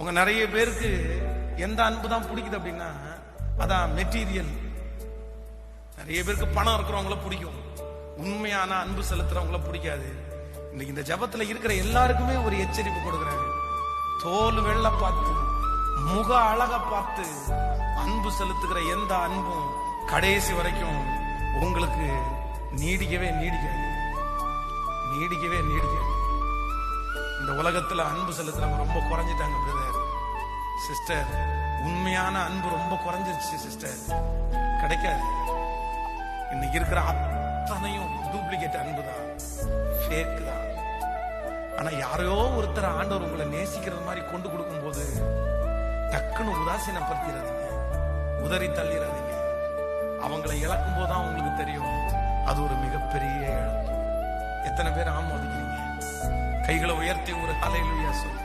உங்க நிறைய பேருக்கு எந்த அன்பு தான் பிடிக்குது அப்படின்னா அதான் மெட்டீரியல். நிறைய பேருக்கு பணம் இருக்கிறவங்கள பிடிக்கும், உண்மையான அன்பு செலுத்துறவங்கள பிடிக்காது. இன்னைக்கு இந்த ஜபத்துல இருக்கிற எல்லாருக்குமே ஒரு எச்சரிப்பு கொடுக்குறாங்க. தோல் வெள்ள பார்த்து, முக அழக பார்த்து அன்பு செலுத்துகிற எந்த அன்பும் கடைசி வரைக்கும் உங்களுக்கு நீடிக்கவே நீடிக்காது. இந்த உலகத்துல அன்பு செலுத்துறவங்க ரொம்ப குறைஞ்சிட்டாங்க பிரதர், சிஸ்டர். உண்மையான அன்பு ரொம்ப குறைஞ்சிருச்சு சிஸ்டர், கிடைக்காது. இன்னைக்கு இருக்கிற அத்தனையும் டூப்ளிகேட் அன்பு தான், ஃபேக் தான். ஆனா யாரையோ ஒருத்தர் ஆண்டவர் உங்களை நேசிக்கிறது மாதிரி கொண்டு கொடுக்கும் போது டக்குன்னு உதாசீனப்படுத்திடாதீங்க, உதறி தள்ளிடாதீங்க. அவங்களை இழக்கும் போதுதான் உங்களுக்கு தெரியும் அது ஒரு மிகப்பெரிய இழப்பு. எத்தனை பேர் ஆமோதிக்கிறீங்க? கைகளை உயர்த்தி ஒரு ஹல்லேலூயா சொல்லு.